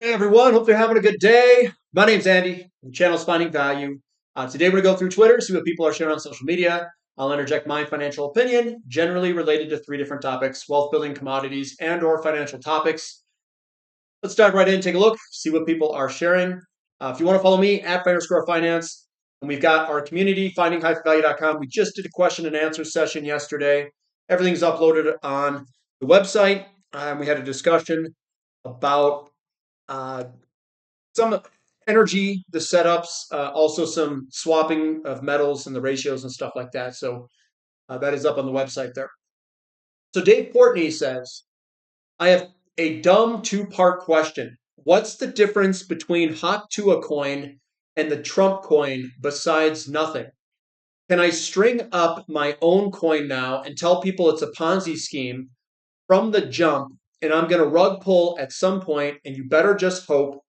Hey everyone, hope you're having a good day. My name's Andy. The channel's Finding Value. Today we're going to go through Twitter, see what people are sharing on social media. I'll interject my financial opinion, generally related to three different topics: wealth building, commodities, and/or financial topics. Let's dive right in, take a look, see what people are sharing. If you want to follow me at _finance, and we've got our community, finding-value.com. We just did a question and answer session yesterday. Everything's uploaded on the website. We had a discussion about uh, some energy, the setups, also some swapping of metals and the ratios and stuff like that. So that is up on the website there. So Dave Portney says, I have a dumb two-part question. What's the difference between Hot Tua coin and the Trump coin besides nothing? Can I string up my own coin now and tell people it's a Ponzi scheme from the jump and I'm going to rug pull at some point and you better just hope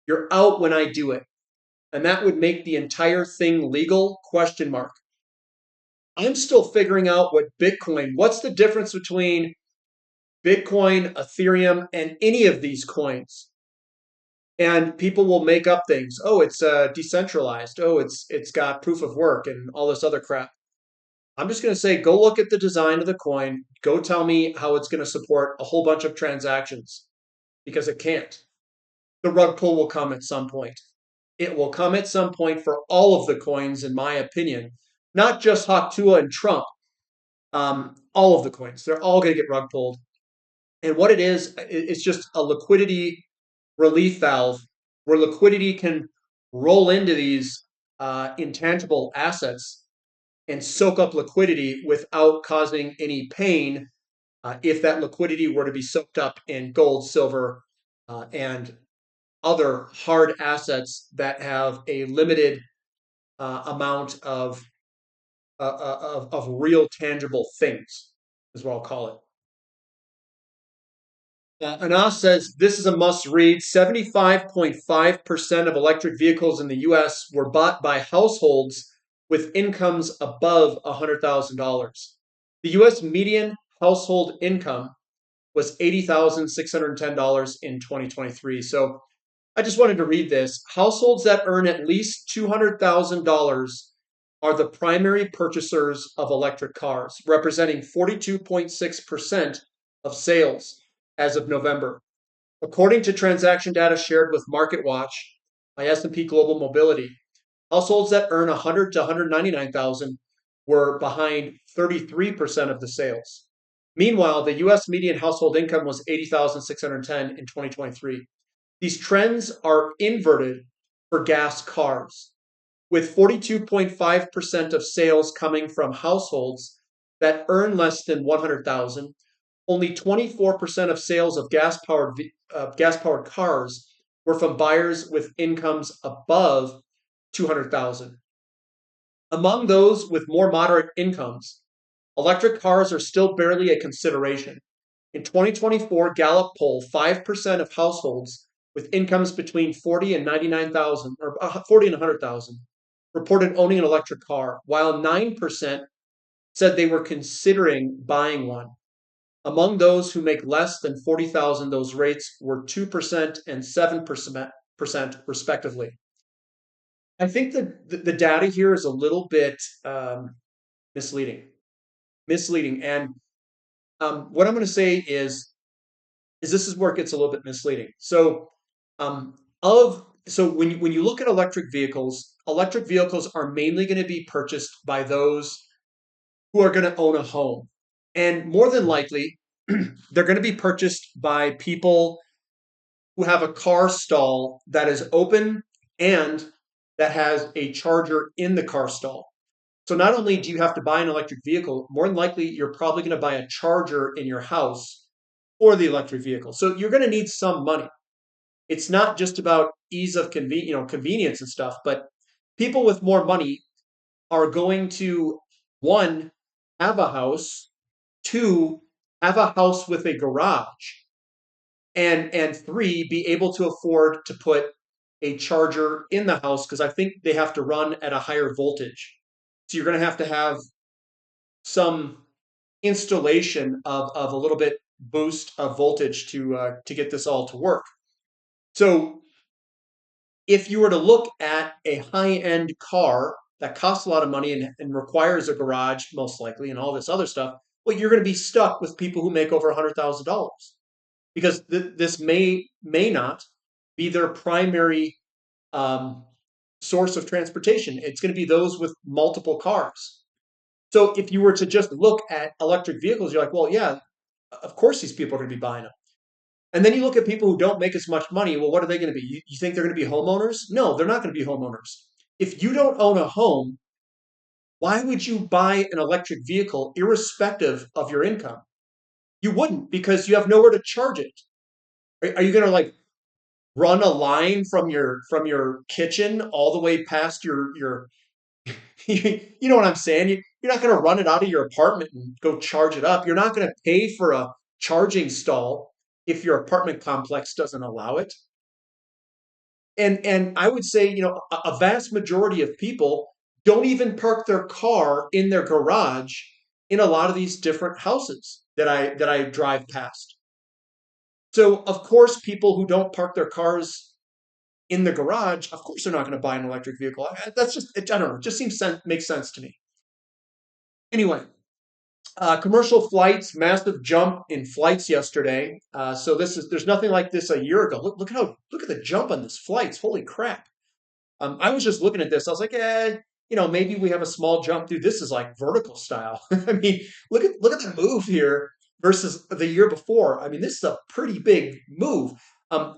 you're out when I do it? And that would make the entire thing legal? Question mark. I'm still figuring out what's the difference between Bitcoin, Ethereum, and any of these coins. And people will make up things. Oh, it's decentralized. Oh, it's got proof of work and all this other crap. I'm just going to say, go look at the design of the coin. Go tell me how it's going to support a whole bunch of transactions, because it can't. The rug pull will come at some point. It will come at some point for all of the coins, in my opinion, not just Haktua and Trump. All of the coins, they're all going to get rug pulled. And what it is, it's just a liquidity relief valve where liquidity can roll into these intangible assets and soak up liquidity without causing any pain if that liquidity were to be soaked up in gold, silver, and other hard assets that have a limited amount of real tangible things, is what I'll call it. Anas says this is a must read. 75.5% of electric vehicles in the US were bought by households with incomes above $100,000. The US median household income was $80,610 in 2023. So I just wanted to read this. Households that earn at least $200,000 are the primary purchasers of electric cars, representing 42.6% of sales as of November. According to transaction data shared with MarketWatch by S&P Global Mobility, households that earn 100 to 199,000 were behind 33% of the sales. Meanwhile, the US median household income was 80,610 in 2023. These trends are inverted for gas cars, with 42.5% of sales coming from households that earn less than 100,000. Only 24% of sales of gas-powered cars were from buyers with incomes above 200,000. Among those with more moderate incomes, electric cars are still barely a consideration. In 2024 Gallup poll, 5% of households with incomes between 40 and 99,000 or 40 and 100,000 reported owning an electric car, while 9% said they were considering buying one. Among those who make less than 40,000, those rates were 2% and 7% respectively. I think the data here is a little bit misleading. And what I'm going to say is this is where it gets a little bit misleading. So when you look at electric vehicles are mainly going to be purchased by those who are going to own a home, and more than likely they're going to be purchased by people who have a car stall that is open and that has a charger in the car stall. So not only do you have to buy an electric vehicle, more than likely you're probably going to buy a charger in your house for the electric vehicle. So you're going to need some money. It's not just about ease of convenience and stuff, but people with more money are going to, one, have a house, two, have a house with a garage, and three, be able to afford to put a charger in the house, because I think they have to run at a higher voltage. So you're going to have some installation of a little bit boost of voltage to get this all to work. So if you were to look at a high-end car that costs a lot of money and requires a garage, most likely, and all this other stuff, well, you're going to be stuck with people who make over $100,000 because this may not be their primary um, source of transportation. It's going to be those with multiple cars. So if you were to just look at electric vehicles, you're like, well, yeah, of course these people are going to be buying them. And then you look at people who don't make as much money. Well, what are they going to be? You think they're going to be homeowners? No, they're not going to be homeowners. If you don't own a home, why would you buy an electric vehicle irrespective of your income? You wouldn't because you have nowhere to charge it. Are you going to like run a line from your kitchen all the way past your you know what I'm saying? You're not going to run it out of your apartment and go charge it up. You're not going to pay for a charging stall if your apartment complex doesn't allow it. And I would say, a vast majority of people don't even park their car in their garage in a lot of these different houses that I drive past. So of course, people who don't park their cars in the garage, of course they're not going to buy an electric vehicle. That's just, I don't know, it just makes sense to me. Anyway, commercial flights, massive jump in flights yesterday. So there's nothing like this a year ago. Look at the jump on this flights. Holy crap. I was just looking at this. I was like, maybe we have a small jump. Dude, this is like vertical style. I mean, look at the move here versus the year before. I mean, this is a pretty big move.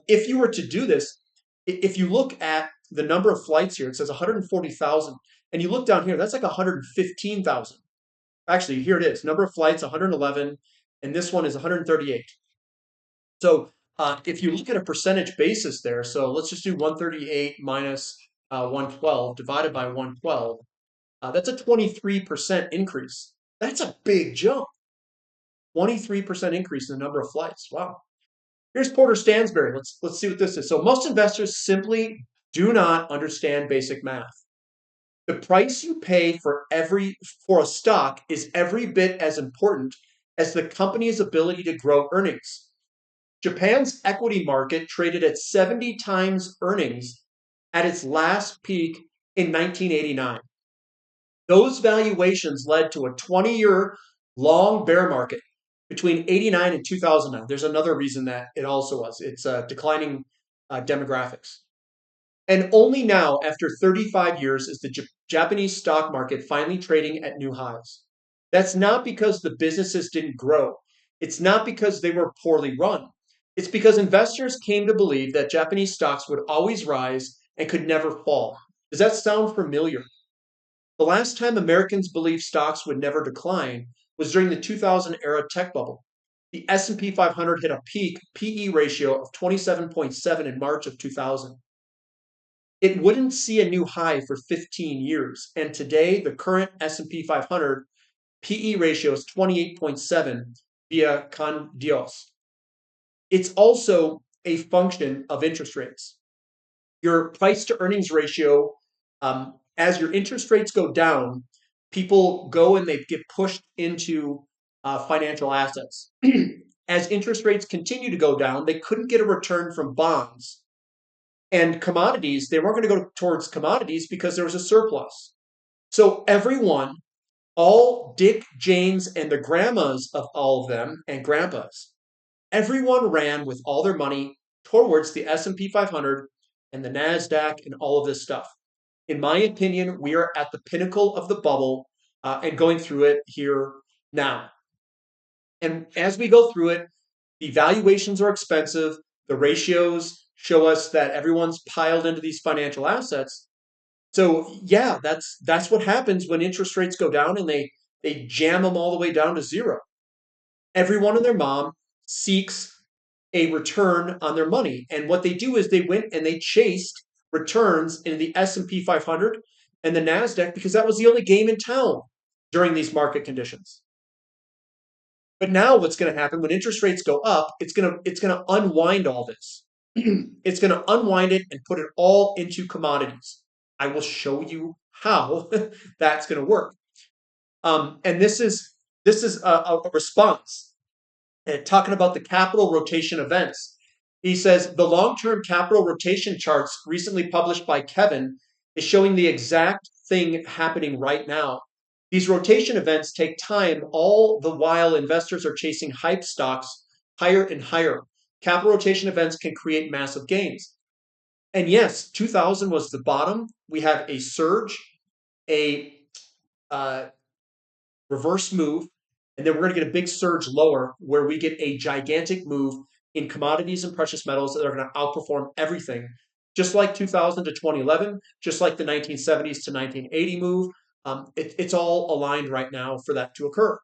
If you were to do this, if you look at the number of flights here, it says 140,000, and you look down here, that's like 115,000. Actually, here it is. Number of flights, 111, and this one is 138. So if you look at a percentage basis there, so let's just do 138 minus 112 divided by 112. That's a 23% increase. That's a big jump. 23% increase in the number of flights. Wow. Here's Porter Stansberry. Let's see what this is. So most investors simply do not understand basic math. The price you pay for a stock is every bit as important as the company's ability to grow earnings. Japan's equity market traded at 70 times earnings at its last peak in 1989. Those valuations led to a 20-year long bear market between 89 and 2009. There's another reason that it also was. It's declining demographics. And only now, after 35 years, is the Japanese stock market finally trading at new highs. That's not because the businesses didn't grow. It's not because they were poorly run. It's because investors came to believe that Japanese stocks would always rise and could never fall. Does that sound familiar? The last time Americans believed stocks would never decline was during the 2000 era tech bubble. The S&P 500 hit a peak PE ratio of 27.7 in March of 2000. It wouldn't see a new high for 15 years, and today the current S&P 500 PE ratio is 28.7 via con Dios. It's also a function of interest rates. Your price to earnings ratio, as your interest rates go down, people go and they get pushed into financial assets. As interest rates continue to go down, they couldn't get a return from bonds. And commodities, they weren't going to go towards commodities because there was a surplus. So everyone, all Dick, Janes, and the grandmas of all of them, and grandpas, everyone ran with all their money towards the S&P 500 and the NASDAQ and all of this stuff. In my opinion, we are at the pinnacle of the bubble and going through it here now. And as we go through it, the valuations are expensive. The ratios show us that everyone's piled into these financial assets. So yeah, that's what happens when interest rates go down and they jam them all the way down to zero. Everyone and their mom seeks a return on their money. And what they do is they went and they chased returns in the S&P 500 and the NASDAQ because that was the only game in town during these market conditions. But now what's going to happen when interest rates go up, it's going to unwind all this. It's going to unwind it and put it all into commodities. I will show you how that's going to work. And this is a response. And talking about the capital rotation events. He says the long-term capital rotation charts recently published by Kevin is showing the exact thing happening right now. These rotation events take time, all the while investors are chasing hype stocks higher and higher. Capital rotation events can create massive gains. And yes, 2000 was the bottom. We have a surge, a uh, reverse move, and then we're going to get a big surge lower where we get a gigantic move in commodities and precious metals that are going to outperform everything, just like 2000 to 2011, just like the 1970s to 1980 move. It's all aligned right now for that to occur.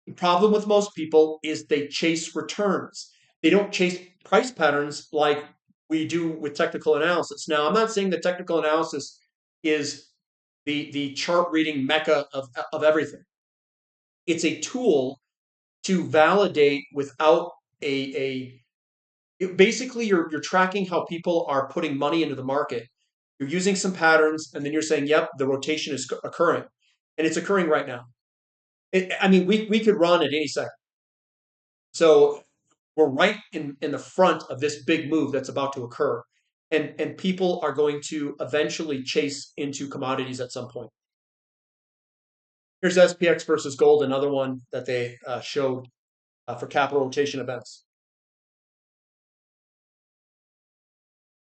The problem with most people is they chase returns. They don't chase price patterns like we do with technical analysis. Now, I'm not saying that technical analysis is the chart reading mecca of everything. It's a tool to validate without basically you're tracking how people are putting money into the market. You're using some patterns, and then you're saying, yep, the rotation is occurring, and it's occurring right now. I mean, we could run at any second. So we're right in the front of this big move that's about to occur. And people are going to eventually chase into commodities at some point. Here's SPX versus gold, another one that they showed for capital rotation events.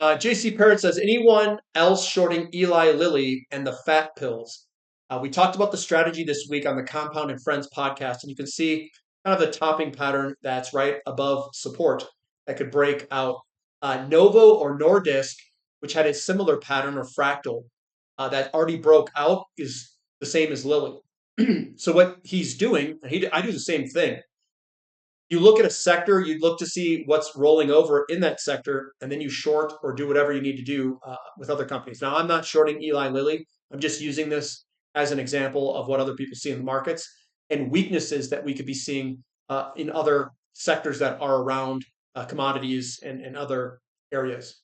JC Parrott says, anyone else shorting Eli Lilly and the fat pills? We talked about the strategy this week on the Compound and Friends podcast, and you can see kind of the topping pattern that's right above support that could break out. Novo or Nordisk, which had a similar pattern or fractal that already broke out, is the same as Lilly. So what he's doing, I do the same thing. You look at a sector, you look to see what's rolling over in that sector, and then you short or do whatever you need to do with other companies. Now, I'm not shorting Eli Lilly. I'm just using this as an example of what other people see in the markets and weaknesses that we could be seeing in other sectors that are around commodities and other areas.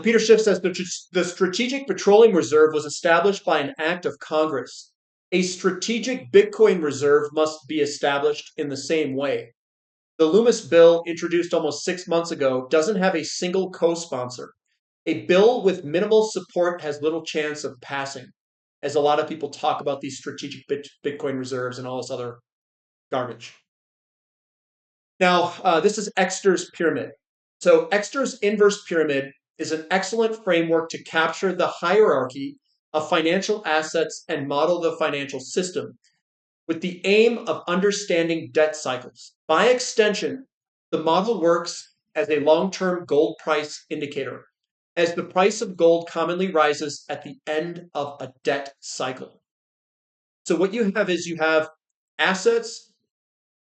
Peter Schiff says the Strategic Petroleum Reserve was established by an act of Congress. A strategic Bitcoin reserve must be established in the same way. The Loomis bill, introduced almost 6 months ago, doesn't have a single co-sponsor. A bill with minimal support has little chance of passing, as a lot of people talk about these strategic Bitcoin reserves and all this other garbage. Now, this is Exter's pyramid. So Exter's inverse pyramid is an excellent framework to capture the hierarchy of financial assets and model the financial system with the aim of understanding debt cycles. By extension, the model works as a long-term gold price indicator, as the price of gold commonly rises at the end of a debt cycle. So what you have is you have assets,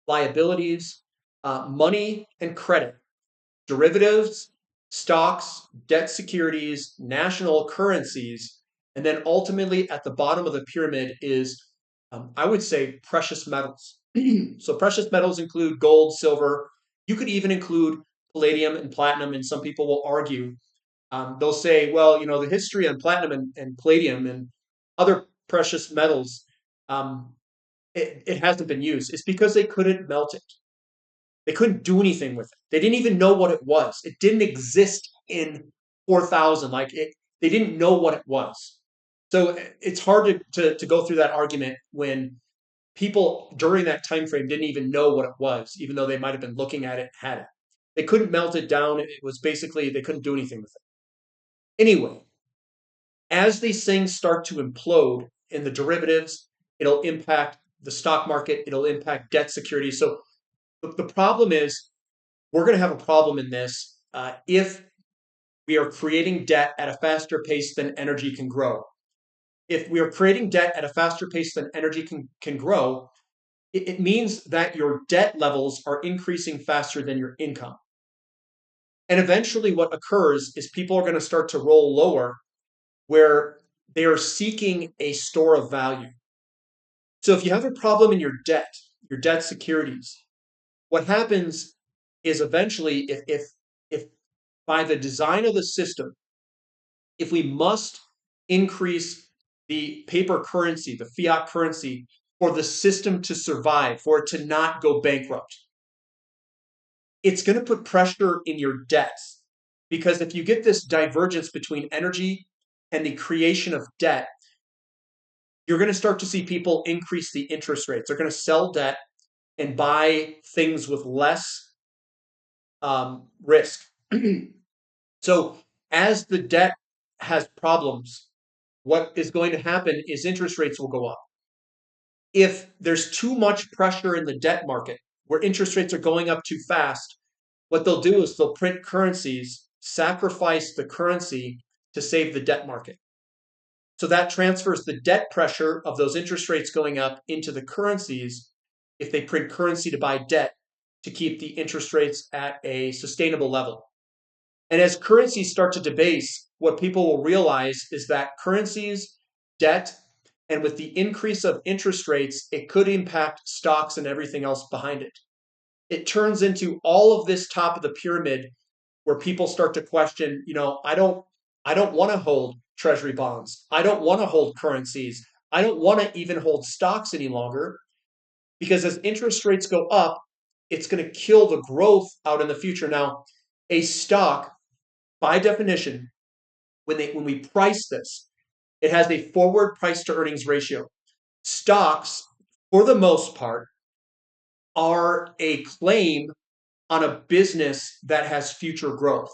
liabilities, money and credit, derivatives, stocks, debt securities, national currencies, and then ultimately at the bottom of the pyramid is, I would say, precious metals. So precious metals include gold, silver. You could even include palladium and platinum, and some people will argue. They'll say, well, you know, the history on platinum and palladium and other precious metals, it hasn't been used. It's because they couldn't melt it. They couldn't do anything with it. They didn't even know what it was. It didn't exist in 4000. They didn't know what it was. So it's hard to go through that argument when people during that time frame didn't even know what it was, even though they might have been looking at it, had it. They couldn't melt it down. It was basically, they couldn't do anything with it. Anyway, as these things start to implode in the derivatives, it'll impact the stock market, it'll impact debt security. So the problem is we're going to have a problem in this if we are creating debt at a faster pace than energy can grow. If we are creating debt at a faster pace than energy can grow, it means that your debt levels are increasing faster than your income. And eventually what occurs is people are going to start to roll lower where they are seeking a store of value. So if you have a problem in your debt securities, what happens is eventually if by the design of the system, if we must increase the paper currency, the fiat currency, for the system to survive, for it to not go bankrupt, it's going to put pressure in your debts. Because if you get this divergence between energy and the creation of debt, you're going to start to see people increase the interest rates. They're going to sell debt and buy things with less risk. So as the debt has problems, what is going to happen is interest rates will go up. If there's too much pressure in the debt market where interest rates are going up too fast, what they'll do is they'll print currencies, sacrifice the currency to save the debt market. So that transfers the debt pressure of those interest rates going up into the currencies if they print currency to buy debt to keep the interest rates at a sustainable level. And as currencies start to debase, what people will realize is that currencies, debt, and with the increase of interest rates, it could impact stocks and everything else behind it. It turns into all of this top of the pyramid where people start to question, I don't want to hold treasury bonds. I don't want to hold currencies. I don't want to even hold stocks any longer because as interest rates go up, it's going to kill the growth out in the future. Now, a stock, by definition, when we price this, it has a forward price to earnings ratio. Stocks, for the most part, are a claim on a business that has future growth.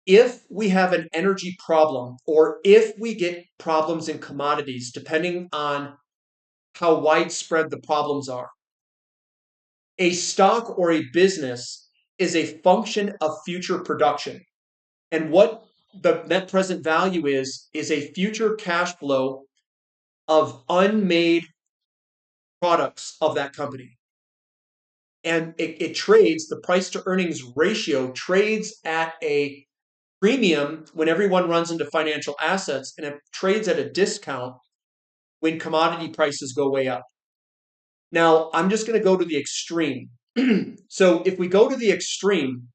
If we have an energy problem or if we get problems in commodities, depending on how widespread the problems are, a stock or a business is a function of future production. And what the net present value is a future cash flow of unmade products of that company. And it trades, the price to earnings ratio trades at a premium when everyone runs into financial assets, and it trades at a discount when commodity prices go way up. Now, I'm just going to go to the extreme. So if we go to the extreme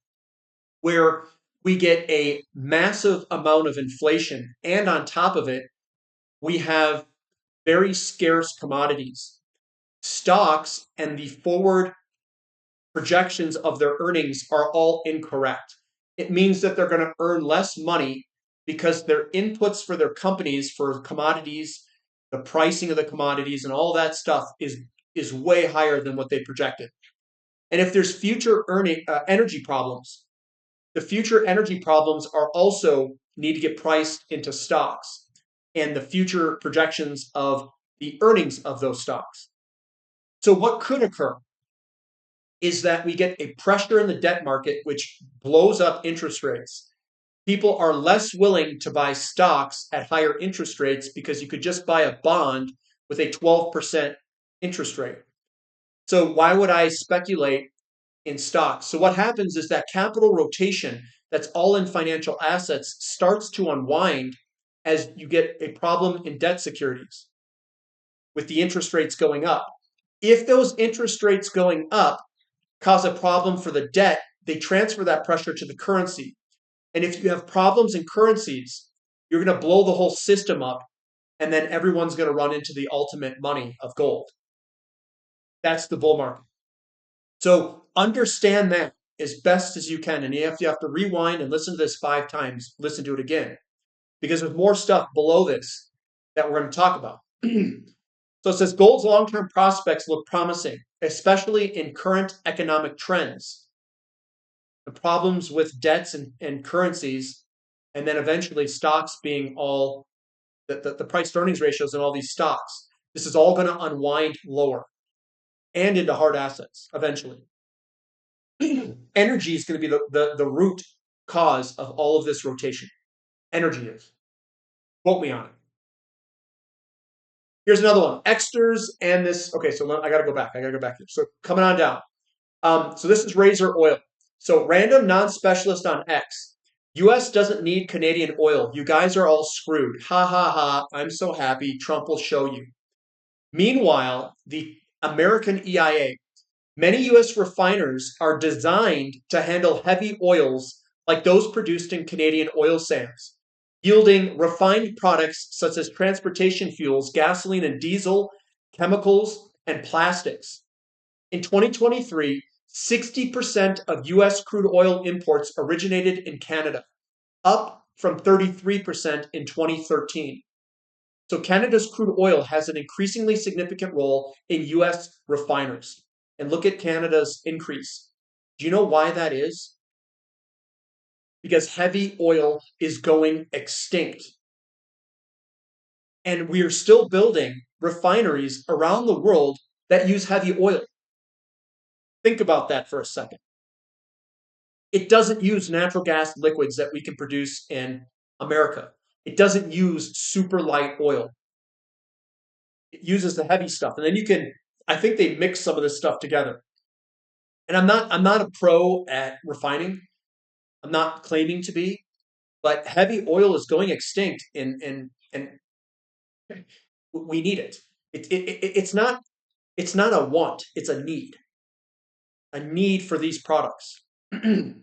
where we get a massive amount of inflation, and on top of it, we have very scarce commodities, stocks and the forward projections of their earnings are all incorrect. It means that they're going to earn less money because their inputs for their companies for commodities, the pricing of the commodities and all that stuff is way higher than what they projected. And if there's future energy problems, the future energy problems are also need to get priced into stocks and the future projections of the earnings of those stocks. So what could occur is that we get a pressure in the debt market, which blows up interest rates. People are less willing to buy stocks at higher interest rates because you could just buy a bond with a 12% interest rate. So why would I speculate in stocks? So what happens is that capital rotation that's all in financial assets starts to unwind as you get a problem in debt securities with the interest rates going up. If those interest rates going up cause a problem for the debt, they transfer that pressure to the currency. And if you have problems in currencies, you're going to blow the whole system up, and then everyone's going to run into the ultimate money of gold. That's the bull market. So understand that as best as you can. And if you have to rewind and listen to this 5 times, listen to it again. Because there's more stuff below this that we're going to talk about. So it says gold's long-term prospects look promising, especially in current economic trends. The problems with debts and currencies, and then eventually stocks being all the price to earnings ratios in all these stocks. This is all going to unwind lower and into hard assets eventually. Energy is going to be the root cause of all of this rotation. Energy is. Quote me on it. Here's another one. Exters and this. Okay, so I got to go back. here. So coming on down. So this is Razor Oil. So random non-specialist on X. U.S. doesn't need Canadian oil. You guys are all screwed. Ha ha ha. I'm so happy. Trump will show you. Meanwhile, the American EIA. Many U.S. refiners are designed to handle heavy oils like those produced in Canadian oil sands, yielding refined products such as transportation fuels, gasoline and diesel, chemicals, and plastics. In 2023, 60% of US crude oil imports originated in Canada, up from 33% in 2013. So Canada's crude oil has an increasingly significant role in US refiners. And look at Canada's increase. Do you know why that is? Because heavy oil is going extinct. And we are still building refineries around the world that use heavy oil. Think about that for a second. It doesn't use natural gas liquids that we can produce in America. It doesn't use super light oil. It uses the heavy stuff. And then you can, I think they mix some of this stuff together. And I'm not a pro at refining. I'm not claiming to be, but heavy oil is going extinct and we need it. It's not a want, it's a need for these products. It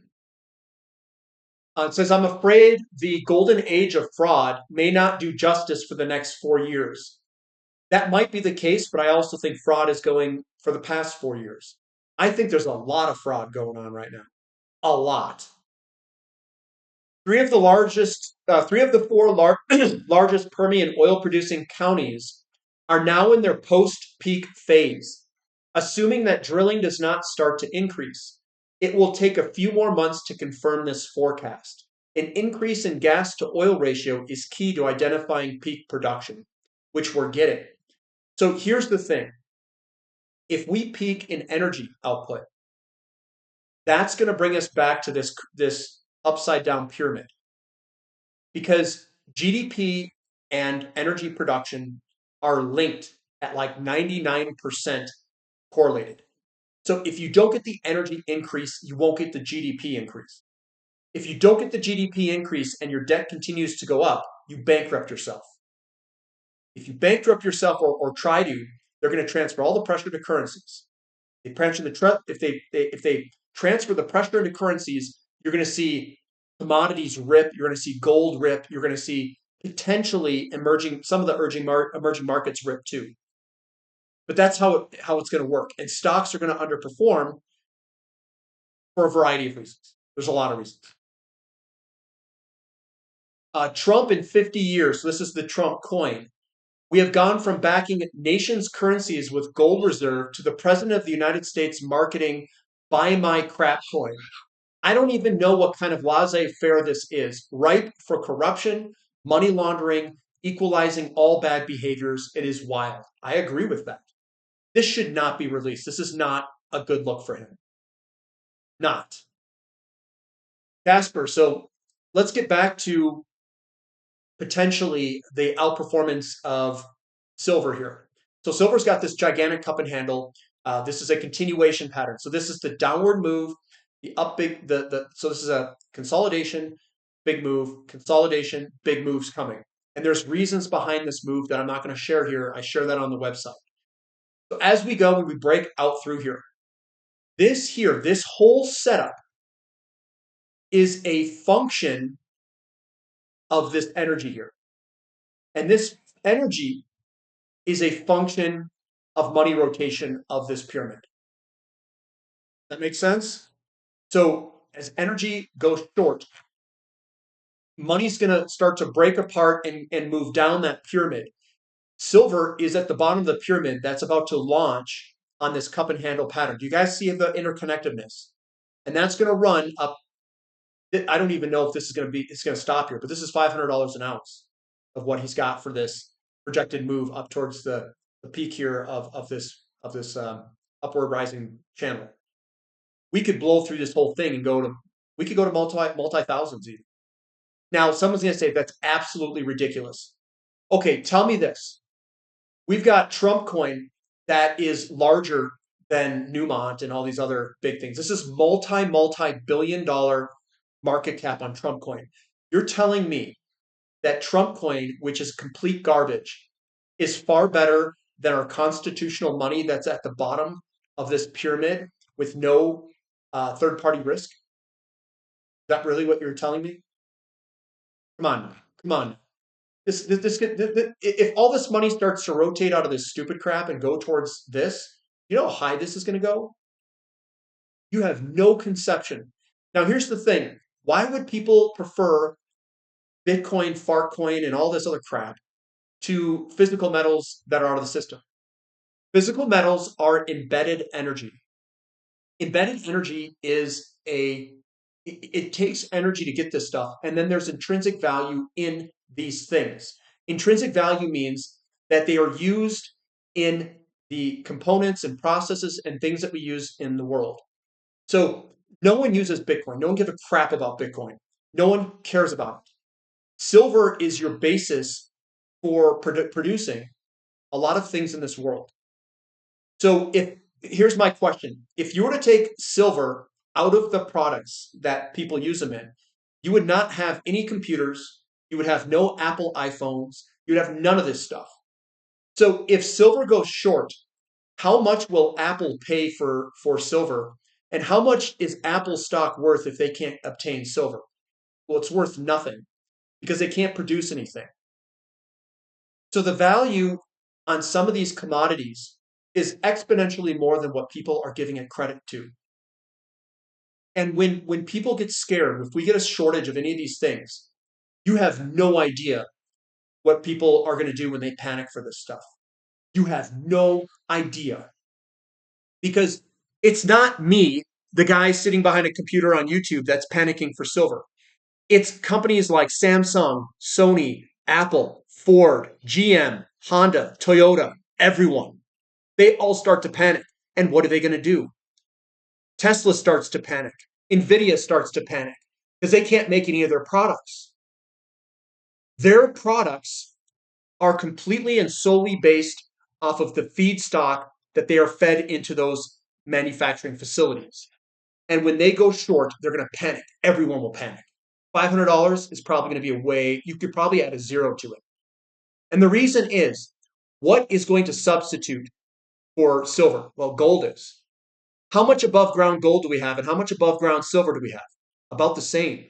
says, I'm afraid the golden age of fraud may not do justice for the next 4 years. That might be the case, but I also think fraud is going for the past 4 years. I think there's a lot of fraud going on right now. A lot. Three of the four largest Permian oil producing counties are now in their post-peak phase. Assuming that drilling does not start to increase, it will take a few more months to confirm this forecast. An increase in gas to oil ratio is key to identifying peak production, which we're getting. So here's the thing. If we peak in energy output, that's going to bring us back to this upside down pyramid, because GDP and energy production are linked at like 99% correlated. So if you don't get the energy increase, you won't get the GDP increase. If you don't get the GDP increase and your debt continues to go up, you bankrupt yourself. If you bankrupt yourself or try to, they're going to transfer all the pressure to currencies. If they transfer the pressure into currencies, you're going to see commodities rip. You're going to see gold rip. You're going to see potentially some of the emerging markets rip too. But that's how it's going to work. And stocks are going to underperform for a variety of reasons. There's a lot of reasons. Trump in 50 years. So this is the Trump coin. We have gone from backing nations' currencies with gold reserve to the President of the United States marketing buy my crap coin. I don't even know what kind of laissez-faire this is. Ripe for corruption, money laundering, equalizing all bad behaviors. It is wild. I agree with that. This should not be released. This is not a good look for him. Not. Casper, so let's get back to potentially the outperformance of silver here. So silver's got this gigantic cup and handle. This is a continuation pattern. So this is the downward move, so this is a consolidation, big move, consolidation, big moves coming. And there's reasons behind this move that I'm not going to share here. I share that on the website. So as we go, when we break out through here, this whole setup is a function of this energy here. And this energy is a function of money rotation of this pyramid. That makes sense? So as energy goes short, money's going to start to break apart and move down that pyramid. Silver is at the bottom of the pyramid that's about to launch on this cup and handle pattern. Do you guys see the interconnectedness? And that's going to run up. I don't even know if it's going to stop here, but this is $500 an ounce of what he's got for this projected move up towards the peak here of this upward rising channel. We could blow through this whole thing and we could go to multi thousands even. Now, someone's going to say that's absolutely ridiculous. Okay, tell me this. We've got Trump coin that is larger than Newmont and all these other big things. This is multi-billion-dollar market cap on Trump coin. You're telling me that Trump coin, which is complete garbage, is far better than our constitutional money that's at the bottom of this pyramid with no third-party risk? Is that really what you're telling me? Come on. If all this money starts to rotate out of this stupid crap and go towards this, you know how high this is going to go? You have no conception. Now, here's the thing. Why would people prefer Bitcoin, Fartcoin, and all this other crap to physical metals that are out of the system? Physical metals are embedded energy. Embedded energy is it takes energy to get this stuff, and then there's intrinsic value in these things. Intrinsic value means that they are used in the components and processes and things that we use in the world. So no one uses Bitcoin. No one gives a crap about Bitcoin. No one cares about it. Silver is your basis for producing a lot of things in this world. So here's my question. If you were to take silver out of the products that people use them in, you would not have any computers. You would have no Apple iPhones. You'd have none of this stuff. So if silver goes short, how much will Apple pay for silver? And how much is Apple stock worth if they can't obtain silver? Well, it's worth nothing because they can't produce anything. So the value on some of these commodities is exponentially more than what people are giving it credit to. And when people get scared, if we get a shortage of any of these things, you have no idea what people are going to do when they panic for this stuff. You have no idea. Because it's not me, the guy sitting behind a computer on YouTube, that's panicking for silver. It's companies like Samsung, Sony, Apple, Ford, GM, Honda, Toyota, everyone. They all start to panic. And what are they going to do? Tesla starts to panic. Nvidia starts to panic because they can't make any of their products. Their products are completely and solely based off of the feedstock that they are fed into those manufacturing facilities. And when they go short, they're going to panic. Everyone will panic. $500 is probably going to be a way, you could probably add a zero to it. And the reason is, what is going to substitute for silver? Well, gold is. How much above ground gold do we have and how much above ground silver do we have? About the same.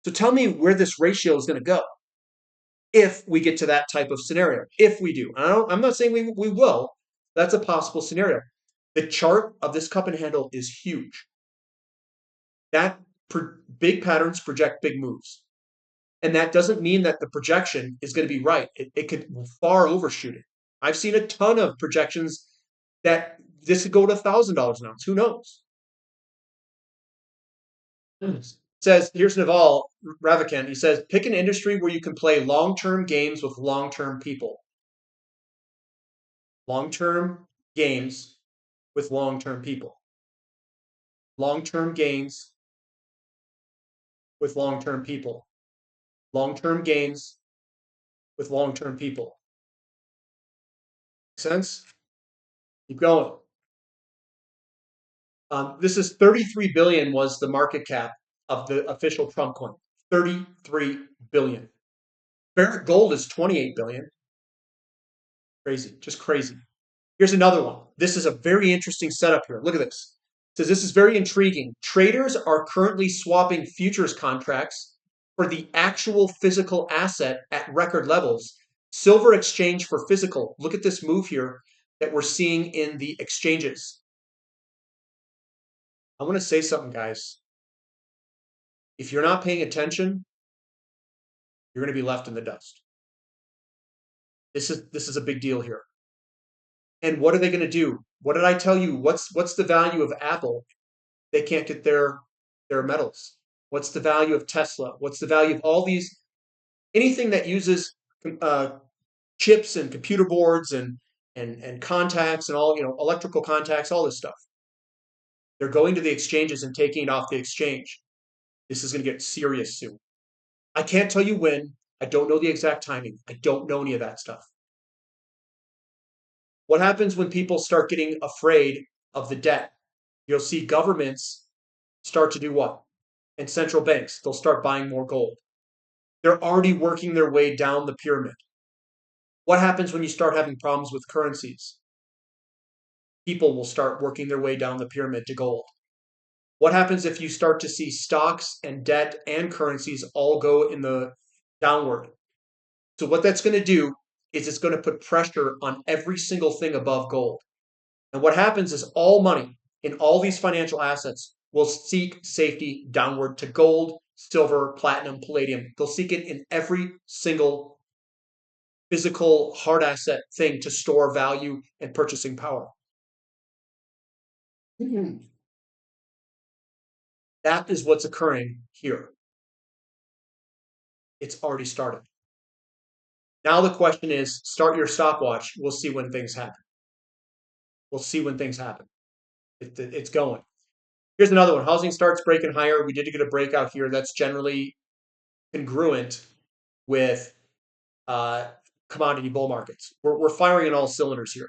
So tell me where this ratio is going to go if we get to that type of scenario. If we do. I'm not saying we will. That's a possible scenario. The chart of this cup and handle is huge. That big patterns project big moves. And that doesn't mean that the projection is going to be right. It could far overshoot it. I've seen a ton of projections that this could go to $1,000 an ounce. Who knows? Says, here's Naval Ravikant. He says, pick an industry where you can play long-term games with long-term people. Long-term games with long-term people. Long-term gains with long-term people. Long-term gains with long-term people. Make sense? Keep going. This is 33 billion was the market cap of the official Trump coin. 33 billion. Barrick Gold is 28 billion. Crazy, just crazy. Here's another one. This is a very interesting setup here. Look at this. It says this is very intriguing. Traders are currently swapping futures contracts for the actual physical asset at record levels. Silver exchange for physical. Look at this move here that we're seeing in the exchanges. I want to say something, guys. If you're not paying attention, you're going to be left in the dust. This is a big deal here. And what are they going to do? What did I tell you? What's the value of Apple? They can't get their metals. What's the value of Tesla? What's the value of all these? Anything that uses chips and computer boards and contacts and all, electrical contacts, all this stuff. They're going to the exchanges and taking it off the exchange. This is going to get serious soon. I can't tell you when. I don't know the exact timing. I don't know any of that stuff. What happens when people start getting afraid of the debt? You'll see governments start to do what? And central banks, they'll start buying more gold. They're already working their way down the pyramid. What happens when you start having problems with currencies? People will start working their way down the pyramid to gold. What happens if you start to see stocks and debt and currencies all go in the downward? So what that's going to do is it's going to put pressure on every single thing above gold. And what happens is all money in all these financial assets will seek safety downward to gold, silver, platinum, palladium. They'll seek it in every single physical hard asset thing to store value and purchasing power. That is what's occurring here. It's already started. Now the question is, start your stopwatch. We'll see when things happen. We'll see when things happen. It's going. Here's another one. Housing starts breaking higher. We did get a breakout here. That's generally congruent with commodity bull markets. We're firing on all cylinders here.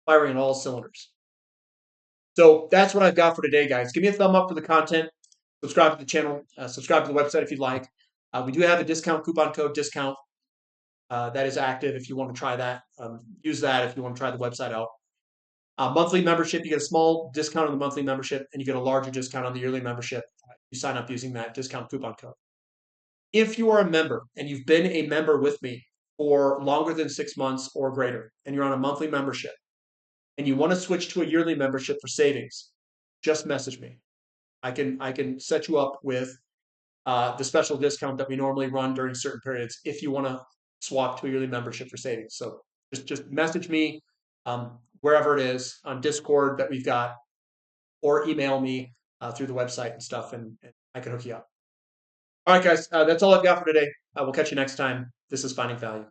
Firing on all cylinders. So that's what I've got for today, guys. Give me a thumb up for the content. Subscribe to the channel. Subscribe to the website if you'd like. We do have a discount coupon code discount that is active if you want to try that. Use that if you want to try the website out. Monthly membership, you get a small discount on the monthly membership, and you get a larger discount on the yearly membership. You sign up using that discount coupon code. If you are a member and you've been a member with me for longer than 6 months or greater, and you're on a monthly membership, and you want to switch to a yearly membership for savings, just message me. I can set you up with the special discount that we normally run during certain periods if you want to swap to a yearly membership for savings. So just message me wherever it is on Discord that we've got, or email me through the website and stuff, and I can hook you up. All right, guys, that's all I've got for today. We'll catch you next time. This is Finding Value.